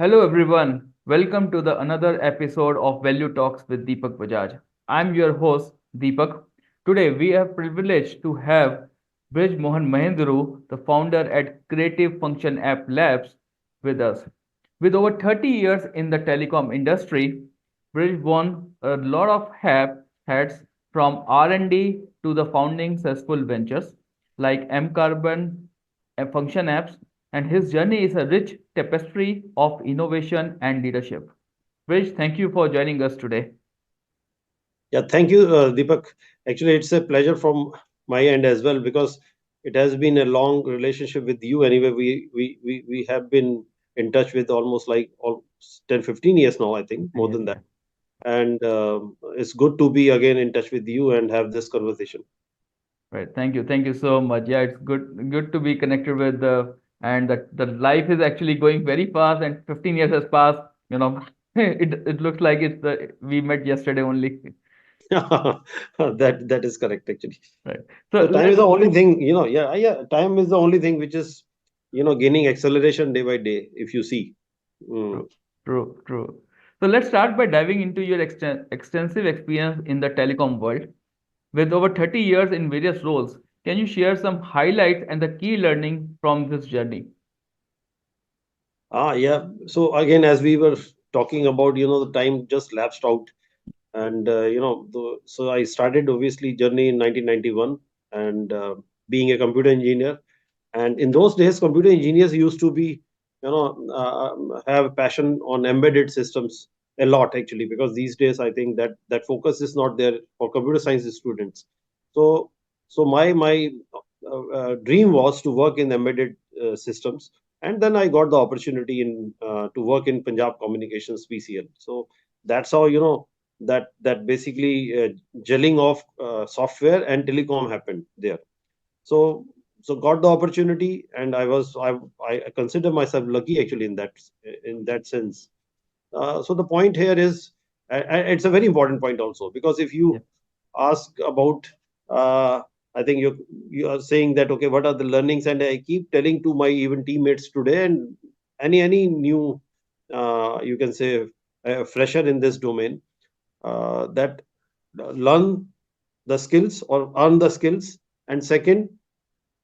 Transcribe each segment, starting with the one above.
Hello everyone. Welcome to the another episode of Value Talks with Deepak Bajaj. I'm your host Deepak. Today we are privileged to have Brij Mohan Mahendru, the founder at Creative Functionapps Labs, with us. With over 30 years in the telecom industry, Brij won a lot of hats from R&D to the founding successful ventures like mCarbon, Function Apps, and his journey is a rich tapestry of innovation and leadership. Brij, thank you for joining us today. Yeah, thank you, Deepak. Actually, it's a pleasure from my end as well because it has been a long relationship with you. Anyway, we have been in touch with almost like all 10, 15 years now, I think, more Yeah, than that. yeah. And it's good to be again in touch with you and have this conversation. Right. Thank you. Thank you so much. Yeah, it's good to be connected with the life is actually going very fast and 15 years has passed. It looks like we met yesterday only. That is correct, actually. Right. So So time is let's the only thing, yeah, time is the only thing which is, gaining acceleration day by day, if you see. Mm. True, true. So let's start by diving into your extensive experience in the telecom world. With over 30 years in various roles, can you share some highlights and the key learning from this journey? Yeah. So again, as we were talking about, the time just lapsed out, and so I started obviously journey in 1991, and being a computer engineer. And in those days, computer engineers used to be, have passion on embedded systems a lot actually, because these days I think that focus is not there for computer science students. So, so my dream was to work in embedded systems, and then I got the opportunity in to work in Punjab Communications PCL. So that's how that basically gelling of software and telecom happened there. So so got the opportunity, and I consider myself lucky actually in that sense. So the point here is, it's a very important point also, because if Yeah, you ask about, uh, I think you are saying that, okay, what are the learnings, and I keep telling to my even teammates today, and any new, you can say, fresher in this domain, that learn the skills or earn the skills, and second,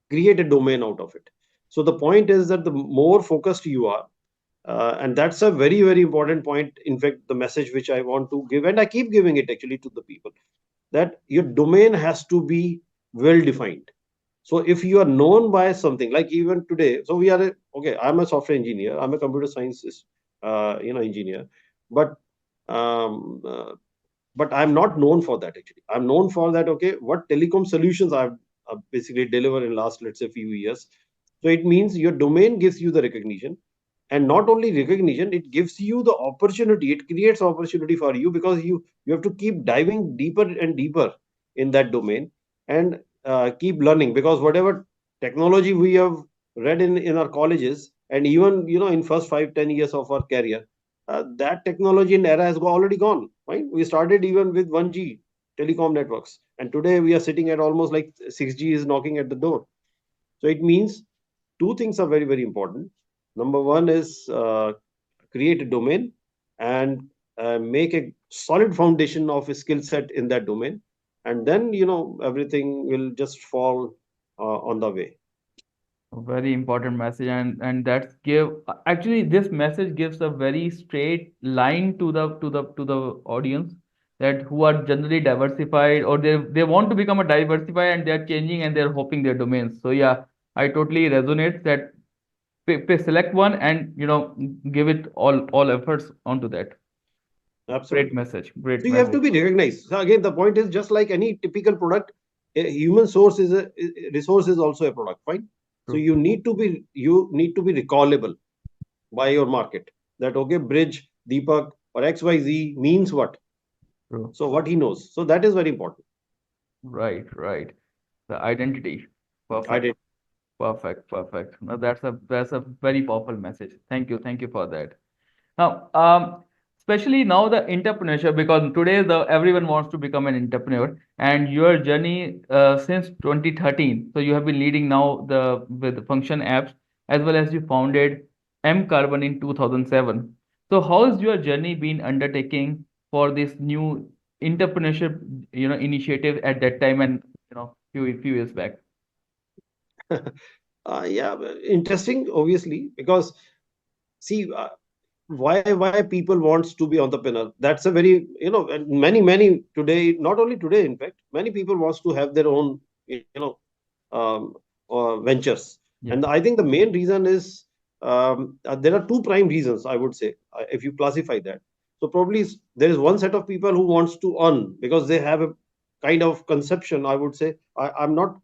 create a domain out of it. So the point is that the more focused you are, and that's a very very important point, in fact the message which I want to give, and I keep giving it actually to the people, that your domain has to be well defined. So if you are known by something, like even today, so okay, I'm a software engineer, I'm a computer science engineer, but um, uh, but I'm not known for that actually. I'm known for that, okay, what telecom solutions I've basically delivered in last, let's say, few years. So it means your domain gives you the recognition, and not only recognition, it gives you the opportunity, it creates opportunity for you, because you have to keep diving deeper and deeper in that domain, and keep learning, because whatever technology we have read in our colleges, and even in first 5-10 years of our career, that technology and era has already gone, right? We started even with 1G telecom networks, and today we are sitting at almost like 6G is knocking at the door. So it means two things are very very important. Number one is, create a domain, and make a solid foundation of a skill set in that domain, and then everything will just fall on the way. a very important message, and that's give actually this message gives a very straight line to the audience that who are generally diversified or they want to become a diversified and they're changing and they're hopping their domains. So yeah, I totally resonate that select one and give it all efforts onto that. Great Absolutely. message. Great So you have to message. be recognized. So again, the point is, just like any typical product, a human source is a resource is also a product, fine. So True. you need to be recallable by your market, that okay, Bridge, Deepak, or XYZ means what, True. so what he knows, so that is very important. Right. The identity. I Perfect. did. Perfect. Now that's a very powerful message. Thank you for that. Now, especially now the entrepreneurship because today the everyone wants to become an entrepreneur and your journey since 2013. So you have been leading now the with the function apps as well as you founded. mCarbon in 2007. So how has your journey been undertaking for this new entrepreneurship, initiative at that time and few years back? Yeah, interesting, obviously, because see, why people wants to be entrepreneur. That's a very, and many today, not only today, in fact, many people wants to have their own, um, ventures. Yeah. And I think the main reason is, there are two prime reasons, I would say, if you classify that. So probably there is one set of people who wants to earn because they have a kind of conception. I would say, I'm not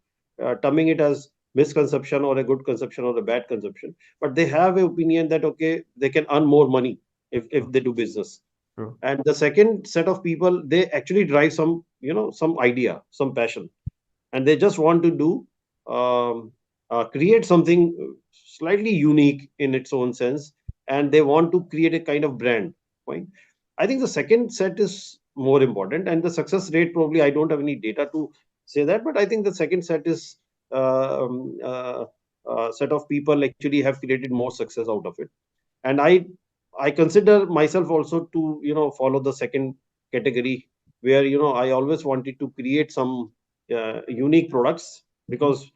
terming it as misconception or a good conception or a bad conception, but they have an opinion that okay, they can earn more money if True. they do business. True. And the second set of people, they actually drive some, some idea, some passion, and they just want to do, create something slightly unique in its own sense, and they want to create a kind of brand. Right? I think the second set is more important, and the success rate, probably I don't have any data to say that, but I think the second set is, set of people actually have created more success out of it. And I consider myself also to, follow the second category, where, I always wanted to create some unique products, Mhm. because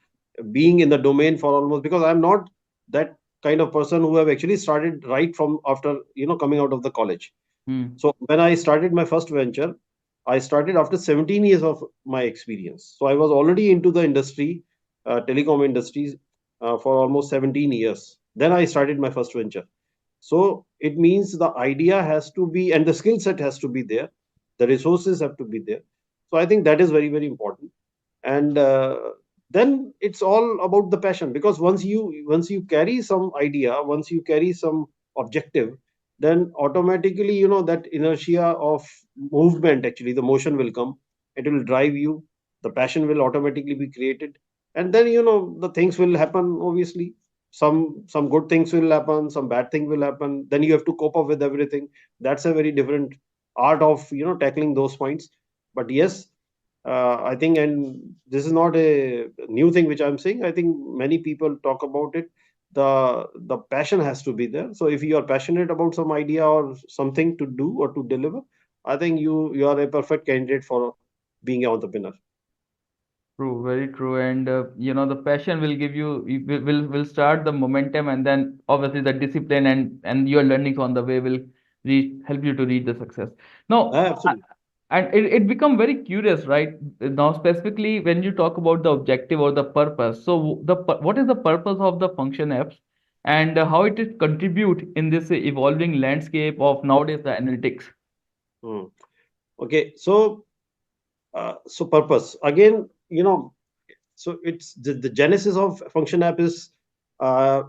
being in the domain for almost, because I'm not that kind of person who have actually started right from after, coming out of the college. Hmm. So when I started my first venture, I started after 17 years of my experience. So I was already into the industry, telecom industries, for almost 17 years. Then I started my first venture. So it means the idea has to be, and the skill set has to be there. The resources have to be there. So I think that is very, very important. And then it's all about the passion, because once you carry some idea, once you carry some objective, then automatically, that inertia of movement, actually the motion will come. It will drive you. The passion will automatically be created, and then, the things will happen, obviously. Some good things will happen, some bad thing will happen, then you have to cope up with everything. That's a very different art of, tackling those points. But yes, I think, and this is not a new thing which I'm saying. I think many people talk about it. The passion has to be there. So if you are passionate about some idea or something to do or to deliver, I think you are a perfect candidate for being an entrepreneur. True, very true. And the passion will give you will start the momentum, and then obviously the discipline and your learnings on the way will help you to reach the success. Now, Absolutely. and it become very curious, right? Now, specifically when you talk about the objective or the purpose. So what is the purpose of the function apps, and how it is contribute in this evolving landscape of nowadays the analytics? Hmm. Okay, so purpose again, so it's the genesis of function app is,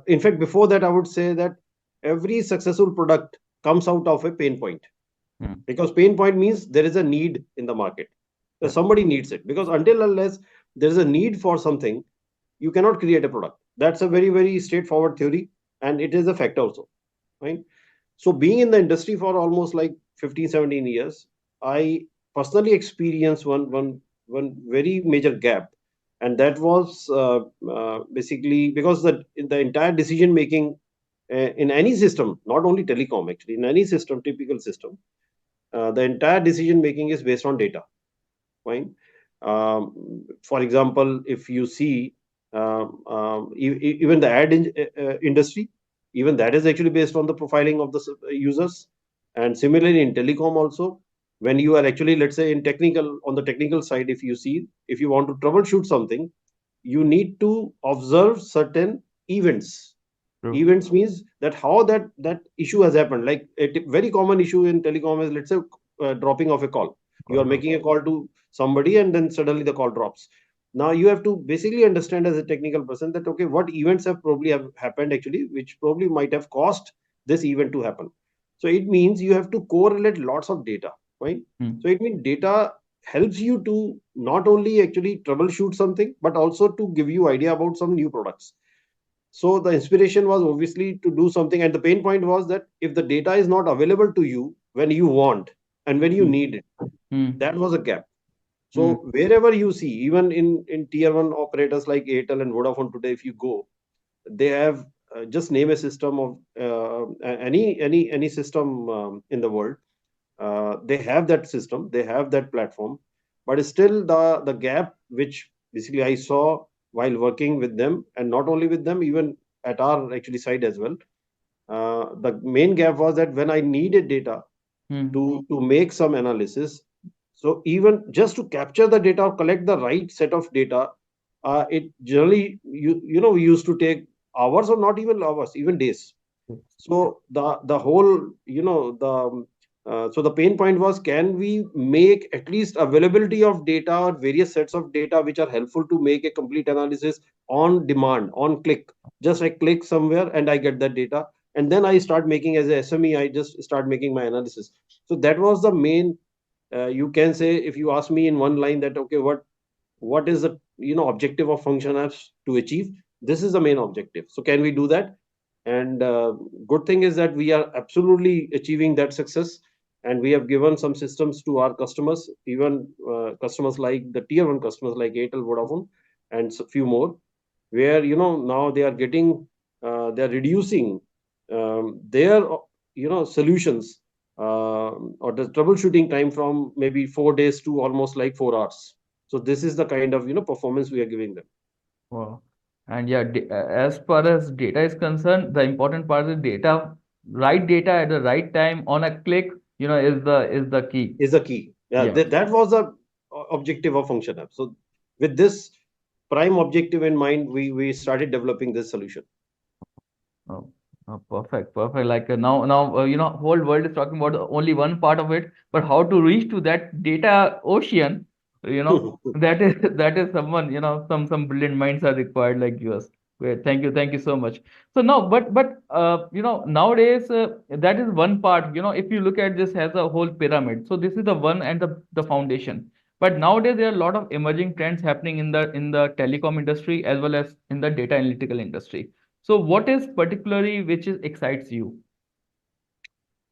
in fact, before that, I would say that every successful product comes out of a pain point, Hmm. because pain point means there is a need in the market. Yeah. Somebody needs it, because until unless there is a need for something, you cannot create a product. That's a very, very straightforward theory, and it is a fact also, right? So being in the industry for almost like 15, 17 years, I personally experienced one very major gap. And that was, basically because the entire decision making, in any system, not only telecom, actually in any system, typical system, the entire decision making is based on data. Fine. For example, if you see, even the industry, even that is actually based on the profiling of the users. And similarly in telecom also, when you are actually, let's say, in technical, on the technical side, if you see, if you want to troubleshoot something, you need to observe certain events. True. Events means that how that issue has happened. Like a very common issue in telecom is, let's say, dropping of a call. You are Got it. making a call to somebody, and then suddenly the call drops. Now you have to basically understand as a technical person that okay, what events have probably have happened actually, which probably might have caused this event to happen. So it means you have to correlate lots of data, right? Hmm. So it means data helps you to not only actually troubleshoot something, but also to give you idea about some new products. So the inspiration was obviously to do something, and the pain point was that if the data is not available to you when you want and when you Hmm. need it, Hmm. that was a gap. Hmm. So wherever you see, even in tier one operators like Airtel and Vodafone today, if you go, they have just name a system of any system in the world. They have that system, they have that platform, but still the gap which basically I saw while working with them, and not only with them, even at our actually side as well. The main gap was that when I needed data Hmm. to make some analysis, so even just to capture the data or collect the right set of data, it generally we used to take hours, or not even hours, even days. So the whole so the pain point was, can we make at least availability of data or various sets of data which are helpful to make a complete analysis on demand, on click. Just I click somewhere and I get that data, and then I start making, as a SME, I just start making my analysis. So that was the main, you can say, if you ask me in one line, that okay, what is the objective of function apps to achieve, this is the main objective. So can we do that? And good thing is that we are absolutely achieving that success, and we have given some systems to our customers, even customers like the tier 1 customers like Airtel, Vodafone, and few more, where now they are getting, they are reducing their solutions, or the troubleshooting time from maybe 4 days to almost like 4 hours. So this is the kind of performance we are giving them. Wow. And yeah, as far as data is concerned, the important part is data, right data at the right time on a click, is the key. Is the key. Yeah, Yeah. that was the objective of function app. So with this prime objective in mind, we started developing this solution. Oh, perfect, perfect. Like now, whole world is talking about only one part of it, but how to reach to that data ocean, that is that is someone, some brilliant minds are required like yours. Great, thank you so much. So now, but nowadays, that is one part. If you look at this as a whole pyramid, so this is the one and the foundation. But nowadays there are a lot of emerging trends happening in the telecom industry as well as in the data analytical industry. So what is particularly which is excites you?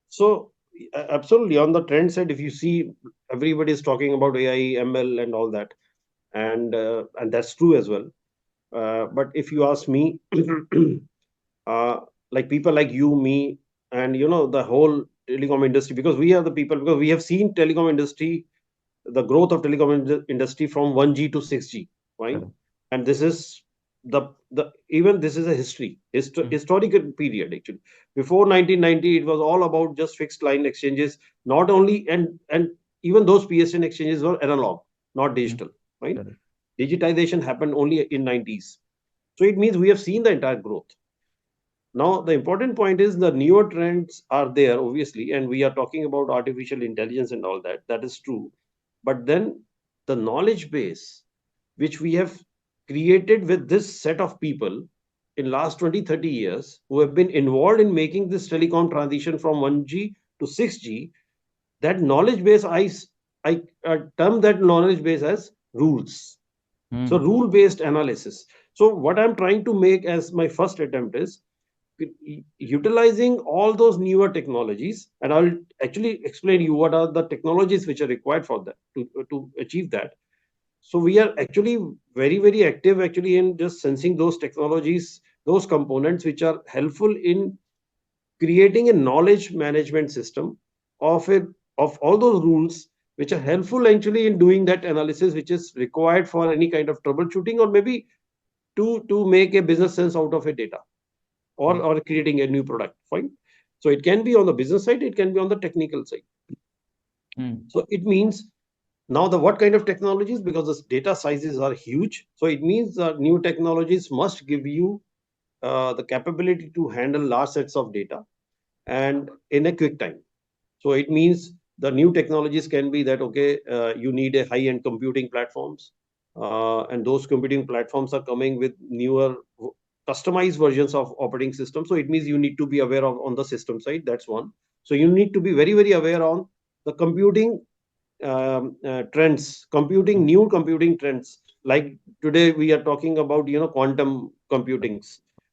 So absolutely, on the trend side, if you see, everybody is talking about AI, ML, and all that, and that's true as well. But if you ask me, uh, like people like you, me, and the whole telecom industry, because we are the people, because we have seen telecom industry, the growth of telecom industry from 1G to 6G, right? Correct. And this is the even this is a Mm, historical period actually. Before 1990, it was all about just fixed line exchanges, not only, and even those PSN exchanges were analog, not mm, digital, right? correct. Digitization happened only in 90s. So it means we have seen the entire growth. Now, the important point is the newer trends are there, obviously, and we are talking about artificial intelligence and all that. That is true. But then the knowledge base, which we have created with this set of people in last 20, 30 years, who have been involved in making this telecom transition from 1G to 6G, that knowledge base, I term that knowledge base as rules. So Mm, rule based analysis. So what I'm trying to make as my first attempt is utilizing all those newer technologies, and I'll actually explain you what are the technologies which are required for that, to achieve that. So we are actually very, very active actually in just sensing those technologies, those components which are helpful in creating a knowledge management system of it, of all those rules which are helpful actually in doing that analysis which is required for any kind of troubleshooting, or maybe to make a business sense out of a data, mm, or creating a new product. Fine. So it can be on the business side, it can be on the technical side. mm, So it means, now the what kind of technologies, because the data sizes are huge, so it means new technologies must give you the capability to handle large sets of data and in a quick time. So it means the new technologies can be that okay, you need a high end computing platforms, and those computing platforms are coming with newer customized versions of operating system. So it means you need to be aware of on the system side. That's one. So you need to be very, very aware on the computing trends, mm, new computing trends. Like today we are talking about quantum computing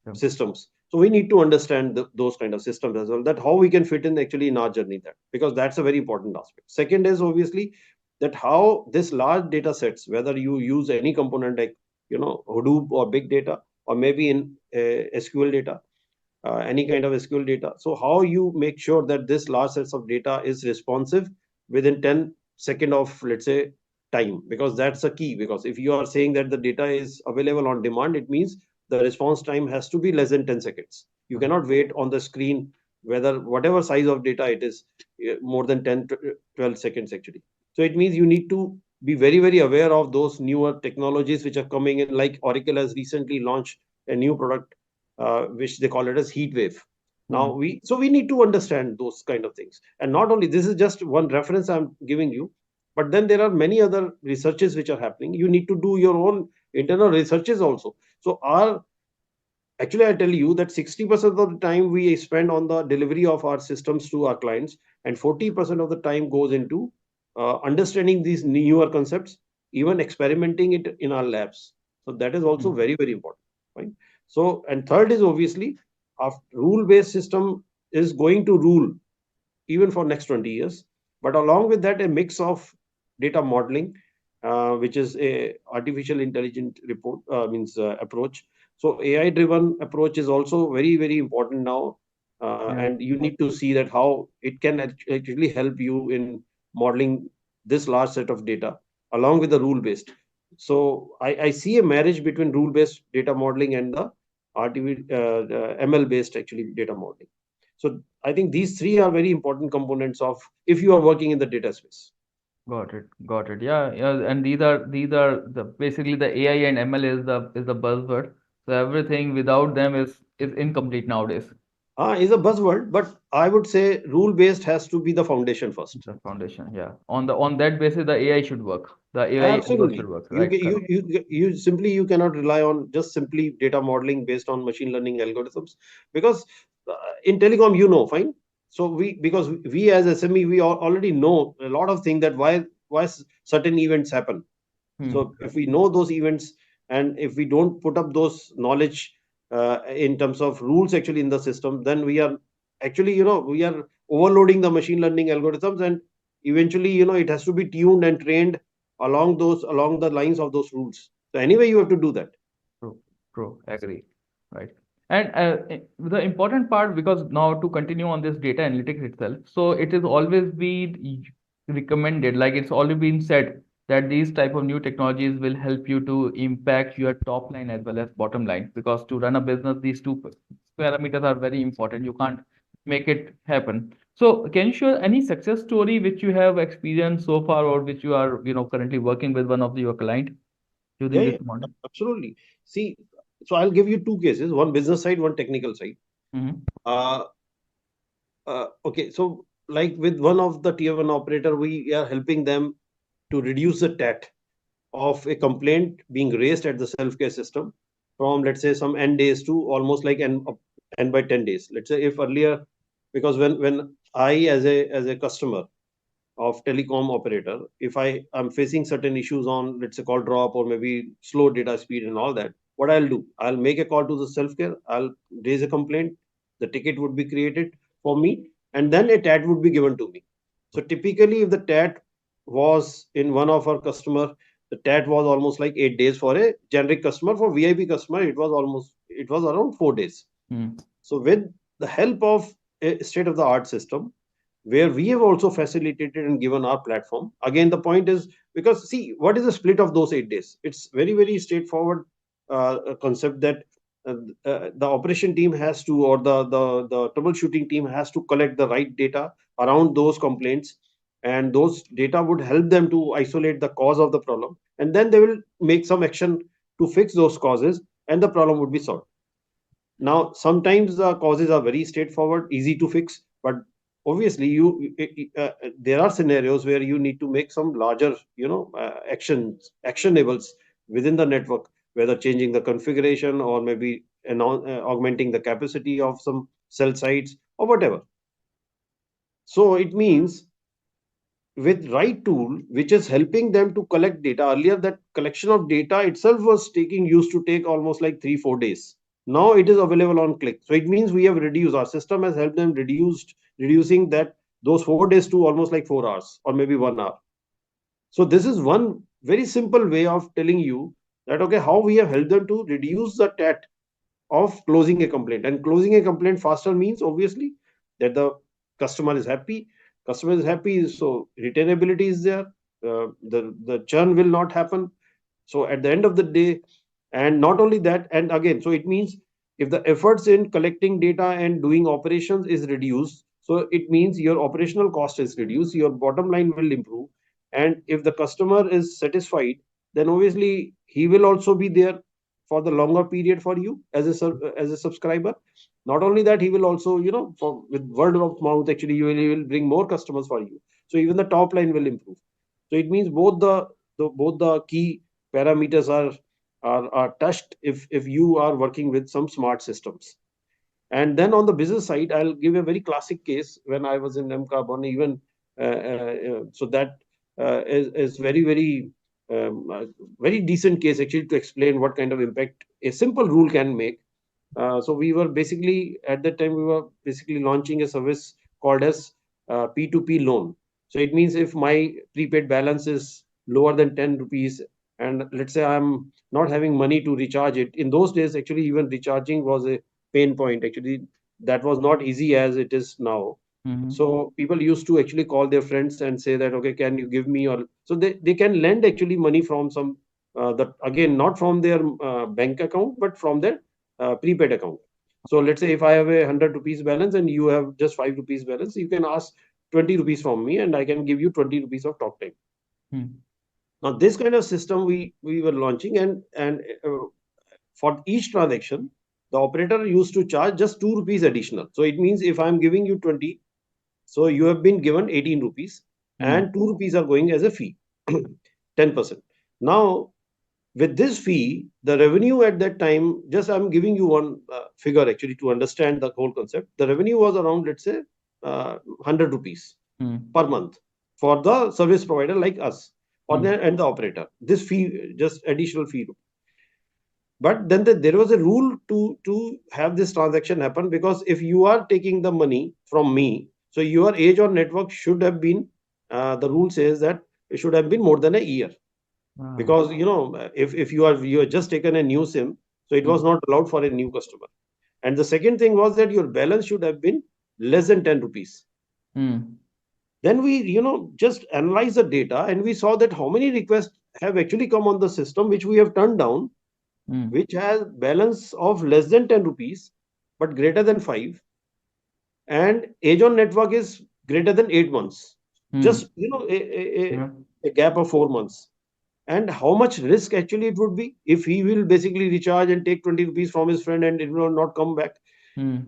mm, systems. So we need to understand those kind of systems as well. That how we can fit in actually in our journey, that because that's a very important aspect. Second is obviously that how this large data sets, whether you use any component like Hadoop or big data, or maybe in SQL data. any kind of SQL data. So how you make sure that this large sets of data is responsive within 10 second of, let's say, time, because that's a key. Because if you are saying that the data is available on demand, it means the response time has to be less than 10 seconds. You Mhm. cannot wait on the screen, whether whatever size of data it is, more than 10 to 12 seconds actually. So it means you need to be very, very aware of those newer technologies which are coming in. Like Oracle has recently launched a new product, which they call it as heat wave. Now Mhm. we need to understand those kind of things. And not only this is just one reference I'm giving you, but then there are many other researches which are happening. You need to do your own internal researches also. So our actually, I tell you that 60% of the time we spend on the delivery of our systems to our clients, and 40% of the time goes into understanding these newer concepts, even experimenting it in our labs. So that is also Mhm. very, very important. Right? So, and third is obviously a rule-based system is going to rule even for next 20 years. But along with that, a mix of data modeling, which is a artificial intelligent report means approach. So AI driven approach is also very, very important now. Yeah. And you need to see that how it can actually help you in modeling this large set of data along with the rule based. So I see a marriage between rule based data modeling and the ML based actually data modeling. So I think these three are very important components of if you are working in the data space. Got it. Got it. Yeah. Yeah. And these are the basically the AI and ML is the buzzword. So everything without them is incomplete nowadays. Is a buzzword, but I would say rule based has to be the foundation first. The foundation. Yeah. On that basis, the AI should work. The AI algo should Absolutely. work. You Right. ca- Correct. you simply you cannot rely on just simply data modeling based on machine learning algorithms, because in telecom, fine. So because we as SME, we already know a lot of things, that why certain events happen. Hmm. So if we know those events, and if we don't put up those knowledge in terms of rules actually in the system, then we are actually, we are overloading the machine learning algorithms, and eventually, it has to be tuned and trained along the lines of those rules. So anyway, you have to do that. True, true, agree. Right. And the important part, because now to continue on this data analytics itself, so it is always been recommended, like it's already been said that these type of new technologies will help you to impact your top line as well as bottom line. Because to run a business, these two parameters are very important. You can't make it happen. So can you share any success story which you have experienced so far, or which you are, currently working with one of your client using Yeah, this yeah, model? absolutely. See, so I'll give you two cases: one business side, one technical side. Mm-hmm. uh, okay, so like with one of the tier one operator, we are helping them to reduce the TAT of a complaint being raised at the self-care system from, let's say, some n days to almost like n by 10 days. Let's say if earlier, because when I as a customer of telecom operator, if I am facing certain issues on, let's say, call drop or maybe slow data speed and all that, what I'll do, I'll make a call to the self-care, I'll raise a complaint, the ticket would be created for me, and then a TAT would be given to me. So typically, if the TAT was in one of our customer, the TAT was almost like 8 days. For a generic customer, for VIP customer, it was around 4 days. Hmm. So with the help of a state of the art system, where we have also facilitated and given our platform. Again, the point is, because see, what is the split of those 8 days? It's very, very straightforward concept that the operation team has to, or the troubleshooting team has to collect the right data around those complaints, and those data would help them to isolate the cause of the problem, and then they will make some action to fix those causes, and the problem would be solved. Now, sometimes the causes are very straightforward, easy to fix, but obviously, there are scenarios where you need to make some larger, actionables within the network, whether changing the configuration or maybe augmenting the capacity of some cell sites or whatever. So it means with right tool, which is helping them to collect data. Earlier, that collection of data itself was taking used to take almost like 3 4 days. Now it is available on click. So it means we have reduced, our system has helped them reducing that those 4 days to almost like 4 hours or maybe 1 hour. So this is one very simple way of telling you that, okay, how we have helped them to reduce the TAT of closing a complaint. And closing a complaint faster means obviously that the customer is happy. Customer is happy, so retainability is there. The churn will not happen. So at the end of the day, and not only that, and again, so it means if the efforts in collecting data and doing operations is reduced, so it means your operational cost is reduced, your bottom line will improve. And if the customer is satisfied, then obviously he will also be there for the longer period for you as as a subscriber. Not only that, he will also, for with word of mouth, actually you will bring more customers for you. So even the top line will improve. So it means both the key parameters are touched if you are working with some smart systems. And then on the business side, I'll give a very classic case when I was in mCarbon. Even so that is um, uh, very decent case actually to explain what kind of impact a simple rule can make. So we were basically at that time we were basically launching a service called as P2P loan. So it means if my prepaid balance is lower than 10 rupees, and let's say I'm not having money to recharge it. In those days, actually, even recharging was a pain point. Actually, that was not easy as it is now. Mm-hmm. So people used to actually call their friends and say that, okay, can you give me, or so they can lend actually money from some that again not from their bank account but from their prepaid account. So let's say if I have a 100 rupees balance and you have just 5 rupees balance, you can ask 20 rupees from me and I can give you 20 rupees of talk time. Mm. Now this kind of system we were launching, and for each transaction, the operator used to charge just 2 rupees additional. So it means if I'm giving you 20, so you have been given 18 rupees Mm. and 2 rupees are going as a fee, 10%. Now, with this fee, the revenue at that time, just I'm giving you one figure actually to understand the whole concept. The revenue was around, let's say, 100 rupees Mm. per month for the service provider like us or Mm. and the operator. This fee, just additional fee. But then there was a rule to have this transaction happen, because if you are taking the money from me, so your age on network should have been, the rule says that it should have been more than a year. Ah. Because if you are just taken a new sim, so it was Mm. not allowed for a new customer. And the second thing was that your balance should have been less than 10 rupees. Mm. Then we just analyze the data and we saw that how many requests have actually come on the system which we have turned down, Mm. which has balance of less than 10 rupees but greater than 5, and age on network is greater than 8 months, Mm. just Yeah. a gap of 4 months. And how much risk actually it would be if he will basically recharge and take 20 rupees from his friend and it will not come back, Mm.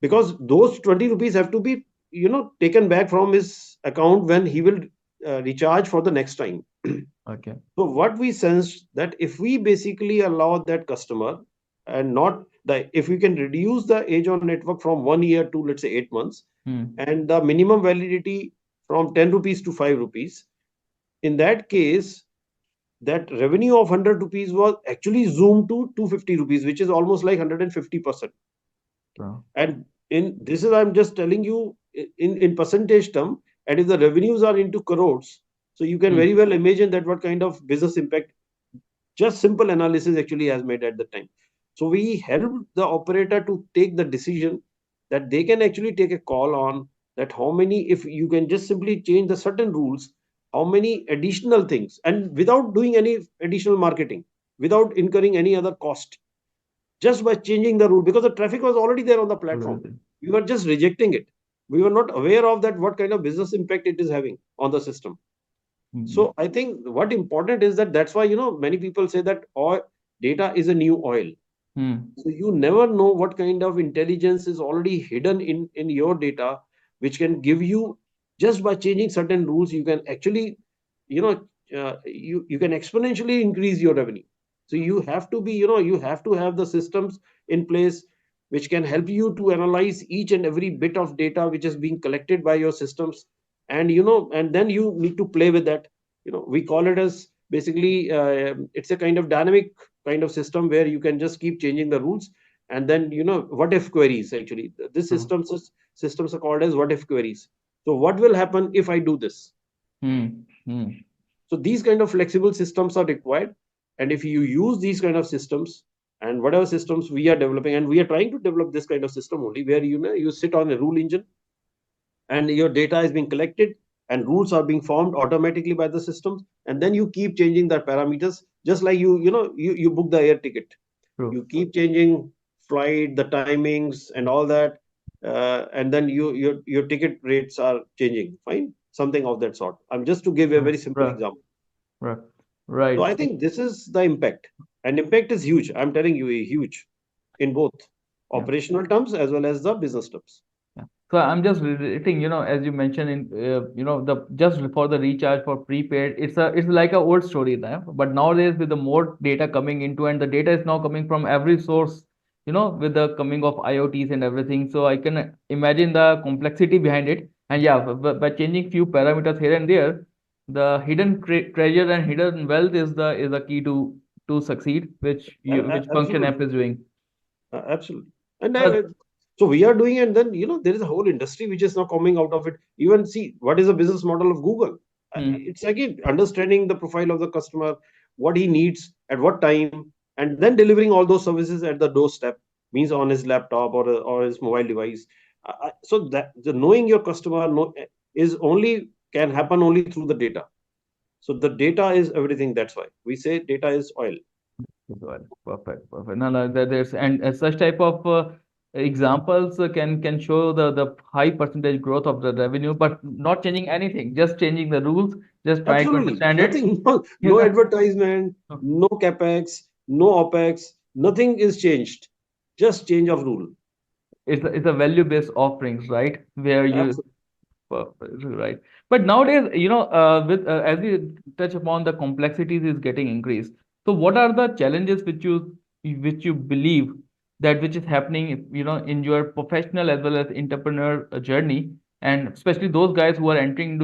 because those 20 rupees have to be taken back from his account when he will recharge for the next time. Okay. So what we sensed that if we basically allow that customer, and not the if we can reduce the age on network from 1 year to let's say 8 months, Mm. and the minimum validity from 10 rupees to 5 rupees, in that case that revenue of 100 rupees was actually zoomed to 250 rupees, which is almost like 150%. Wow. And in this is I'm just telling you in percentage term, and if the revenues are into crores, so you can very Mm. well imagine that what kind of business impact just simple analysis actually has made at the time. So we helped the operator to take the decision that they can actually take a call on that how many, if you can just simply change the certain rules, how many additional things, and without doing any additional marketing, without incurring any other cost, just by changing the rule, because the traffic was already there on the platform. Already. We were just rejecting it. We were not aware of that what kind of business impact it is having on the system. Mm. So I think what important is that that's why many people say that oil, data is a new oil. Mm. So you never know what kind of intelligence is already hidden in your data, which can give you, just by changing certain rules, you can actually, you know, you can exponentially increase your revenue. So you have to be, you have to have the systems in place which can help you to analyze each and every bit of data which is being collected by your systems, and and then you need to play with that. We call it as basically it's a kind of dynamic kind of system where you can just keep changing the rules, and then what if queries actually. This True. systems are called as what if queries. So what will happen if I do this? Mm. Mm. So these kind of flexible systems are required, and if you use these kind of systems, And whatever systems we are developing, and we are trying to develop this kind of system only, where you sit on a rule engine, and your data is being collected, and rules are being formed automatically by the systems, and then you keep changing the parameters, just like you book the air ticket. True. You keep changing flight, the timings, and all that, and then your ticket rates are changing. Fine, something of that sort. I'm just to give a very simple Right. example. Right. So Right. I think this is the impact, and impact is huge. I'm telling you, huge in both Yeah. operational terms as well as the business terms. Yeah. So I'm just relating, as you mentioned in, the just for the recharge for prepaid, it's like a old story now. But nowadays, with the more data coming into, and the data is now coming from every source, with the coming of IoTs and everything. So I can imagine the complexity behind it. And yeah, by changing few parameters here and there, the hidden treasure and hidden wealth is the key to succeed, which function app Absolutely. is doing. Absolutely. And But so we are doing, and then there is a whole industry which is now coming out of it. Even see what is the business model of Google. hmm, It's again understanding the profile of the customer, what he needs at what time, and then delivering all those services at the doorstep, means on his laptop or his mobile device. So that the knowing your customer is only can happen only through the data. So the data is everything. That's why we say data is oil. Well, perfect, perfect. No, no, there's and such type of examples can show the high percentage growth of the revenue, but not changing anything, just changing the rules, just trying to Absolutely. understand it. Nothing, no, You no know, advertisement, no capex, no opex, nothing is changed. Just change of rule. it's a value-based offerings, right? Where you Absolutely. Perfect, right. But nowadays, with as you touch upon the complexities is getting increased. So what are the challenges which you believe that which is happening, in your professional as well as entrepreneur journey, and especially those guys who are entering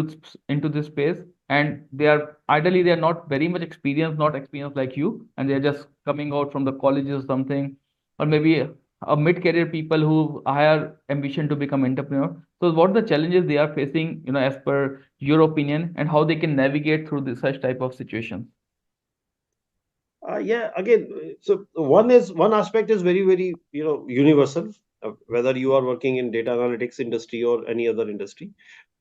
into this space, and they are not very much experienced, not experienced like you, and they're just coming out from the colleges or something, or maybe a mid-career people who higher ambition to become entrepreneur. So what are the challenges they are facing, as per your opinion, and how they can navigate through such type of situations? Yeah, again, so one aspect is very, very, universal, whether you are working in data analytics industry or any other industry.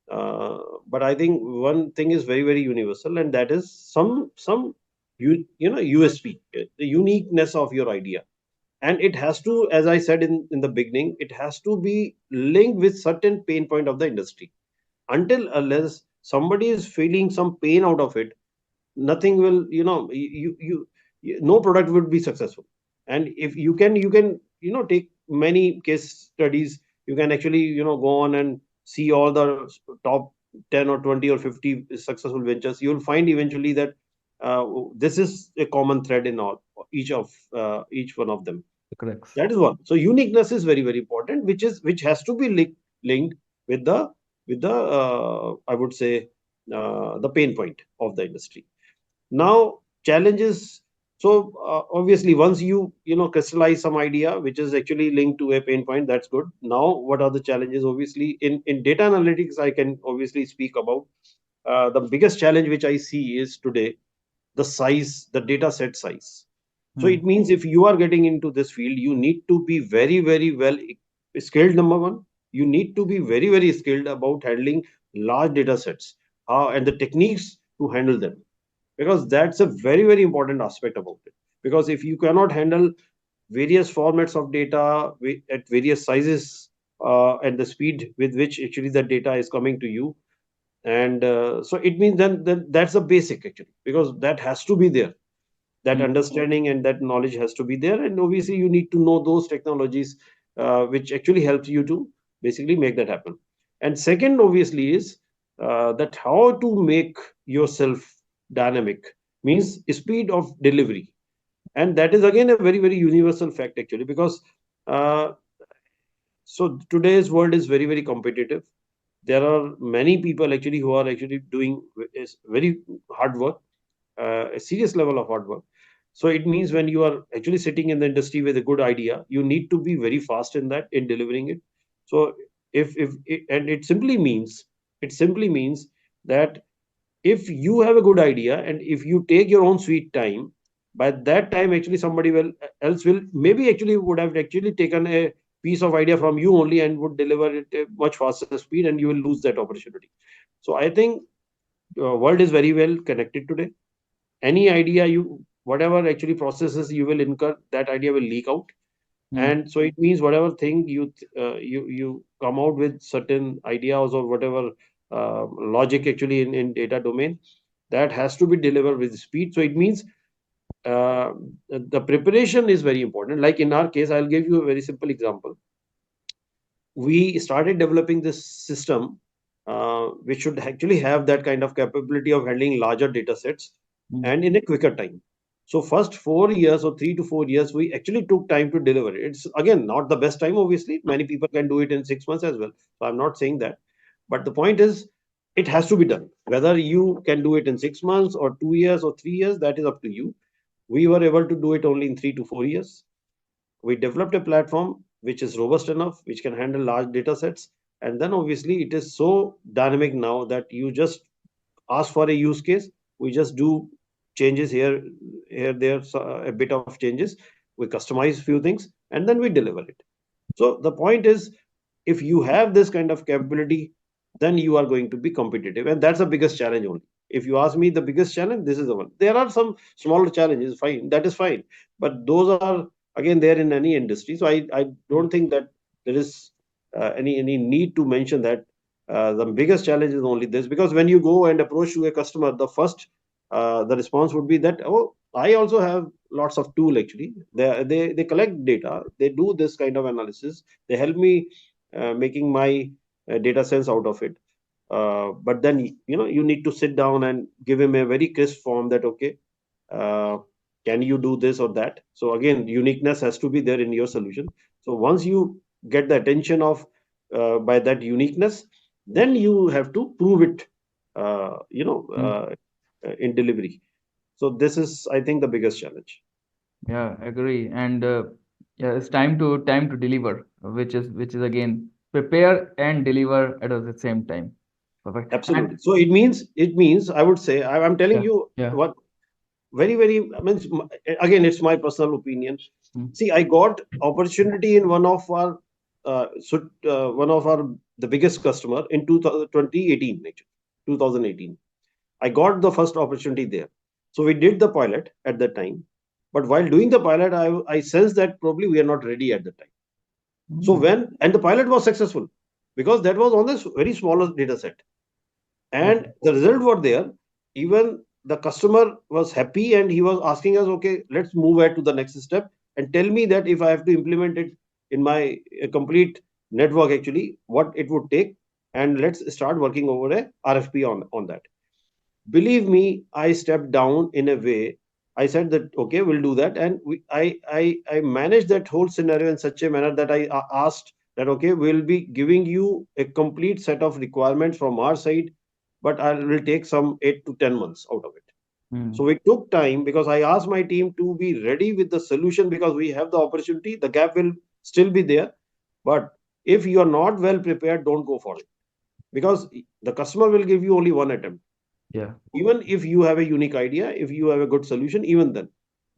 But I think one thing is very, very universal, and that is some USP, the uniqueness of your idea. And it has to, as I said in the beginning, it has to be linked with certain pain point of the industry. Until unless somebody is feeling some pain out of it, nothing will, no product would be successful. And if you can take many case studies. You can actually go on and see all the top 10 or 20 or 50 successful ventures. You'll find eventually that this is a common thread in all each one of them. Correct. That is one. So uniqueness is very, very important, which has to be linked with the I would say the pain point of the industry. Now challenges. So obviously, once you crystallize some idea which is actually linked to a pain point, that's good. Now, what are the challenges? Obviously, in data analytics, I can obviously speak about the biggest challenge which I see is today the size, the data set size. So Hmm. it means if you are getting into this field, you need to be very, very well skilled. Number one, you need to be very, very skilled about handling large data sets, and the techniques to handle them, because that's a very, very important aspect about it. Because if you cannot handle various formats of data at various sizes, and the speed with which actually the data is coming to you, and so it means then that's a basic actually, because that has to be there. That Hmm. understanding and that knowledge has to be there, and obviously you need to know those technologies which actually helps you to basically make that happen. And second obviously is that how to make yourself dynamic, means speed of delivery. And that is again a very, very universal fact actually, because uh, so today's world is very, very competitive. There are many people actually who are actually doing is very hard work, a serious level of hard work. So it means when you are actually sitting in the industry with a good idea, you need to be very fast in that in delivering it. So if it, and it simply means that if you have a good idea and if you take your own sweet time, By that time, actually somebody will else will maybe actually would have actually taken a piece of idea from you only and would deliver it at much faster speed, and you will lose that opportunity. So I think world is very well connected today. Any idea you, whatever actually processes you will incur, that idea will leak out. Hmm. And so it means whatever thing you come out with certain ideas or whatever logic actually in data domain, that has to be delivered with speed. So it means uh, the preparation is very important. Like in our case, I'll give you a very simple example. We started developing this system which should actually have that kind of capability of handling larger data sets Hmm. and in a quicker time. So first 4 years or 3 to 4 years, we actually took time to deliver it. It's again not the best time, obviously. Many people can do it in 6 months as well. So I'm not saying that. But the point is, it has to be done. Whether you can do it in 6 months or 2 years or 3 years, that is up to you. We were able to do it only in 3 to 4 years. We developed a platform which is robust enough, which can handle large data sets. And then obviously it is so dynamic now that you just ask for a use case. We just do changes here, there, so a bit of changes. We customize few things and then we deliver it. So the point is, if you have this kind of capability, then you are going to be competitive, and that's the biggest challenge only. If you ask me the biggest challenge, this is the one. There are some smaller challenges, fine, that is fine, but those are again there in any industry. So I don't think that there is any need to mention that. The biggest challenge is only this, because when you go and approach to a customer, the first the response would be that, oh, I also have lots of tool actually. They collect data, they do this kind of analysis, they help me making my data sense out of it. But then you need to sit down and give him a very crisp form that, okay, uh, can you do this or that? So again, uniqueness has to be there in your solution. So once you get the attention of by that uniqueness, then you have to prove it Hmm. in delivery. So this is, I think, the biggest challenge. Yeah, agree. And yeah, it's time to deliver, which is again prepare and deliver at the same time. Perfect. Absolutely. And So it means I would say, I'm telling yeah, you yeah. what very very, I mean, again, it's my personal opinion. Hmm. See, I got opportunity in one of our the biggest customer in 2018, actually 2018. I got the first opportunity there. So we did the pilot at that time. But while doing the pilot, I sensed that probably we are not ready at the time. So Hmm. when, and the pilot was successful because that was on this very small data set. And Okay. the result were there. Even the customer was happy and he was asking us, okay, let's move ahead to the next step and tell me that if I have to implement it in my complete network, actually, what it would take. And let's start working over a RFP on that. Believe me, I stepped down in a way. I said that, okay, we'll do that. And I managed that whole scenario in such a manner that I asked that, okay, we'll be giving you a complete set of requirements from our side, but I will take some 8 to 10 months out of it. So Hmm. we took time because I asked my team to be ready with the solution, because we have the opportunity. The gap will still be there. But if you are not well prepared, don't go for it, because the customer will give you only one attempt. Yeah. Even if you have a unique idea, if you have a good solution, even then.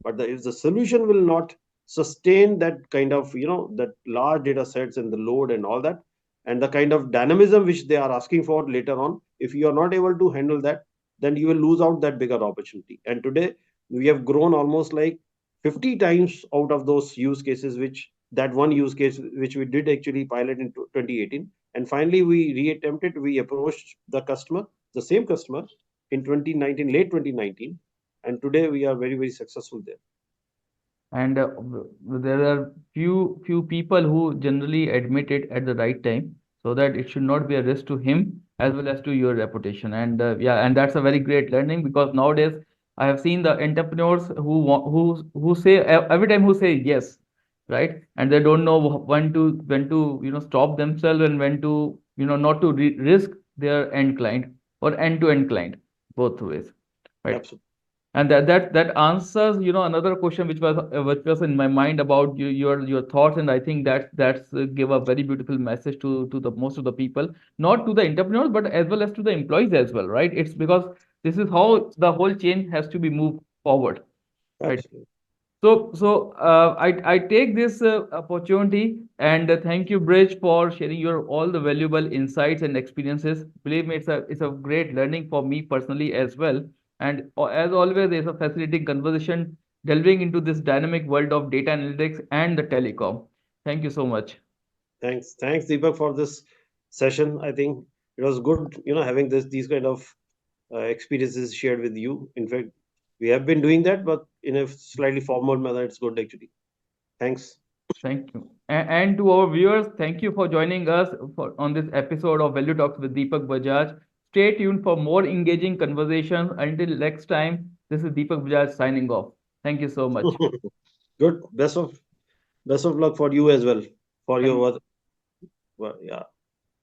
But if the solution will not sustain that kind of, that large data sets and the load and all that, and the kind of dynamism which they are asking for later on, if you are not able to handle that, then you will lose out that bigger opportunity. And today we have grown almost like 50 times out of those use cases, which that one use case which we did actually pilot in 2018. And finally we reattempted, we approached the customer, the same customer, in 2019, late 2019, and today we are very very successful there. And there are few people who generally admit it at the right time, so that it should not be a risk to him as well as to your reputation. And yeah, and that's a very great learning, because nowadays I have seen the entrepreneurs who say every time who say yes, right? And they don't know when to stop themselves, and when to not to risk their end client or end to end client, both ways, right? Absolutely. And that answers another question which was in my mind about your thoughts. And I think that's give a very beautiful message to the most of the people, not to the entrepreneurs but as well as to the employees as well, right? It's because this is how the whole chain has to be moved forward. Right. Absolutely. I take this opportunity and thank you, Bridge, for sharing your all the valuable insights and experiences. Believe me, it's a great learning for me personally as well. And as always, there's a fascinating conversation delving into this dynamic world of data analytics and the telecom. Thank you so much. Thanks, Deepak, for this session. I think it was good, having these kind of experiences shared with you. In fact, we have been doing that, but in a slightly formal manner. It's good actually. Thanks. Thank you. And to our viewers, thank you for joining us on this episode of Value Talks with Deepak Bajaj. Stay tuned for more engaging conversations. Until next time, this is Deepak Bajaj signing off. Thank you so much. Good. Best of luck for you as well for your Thank work. Yeah.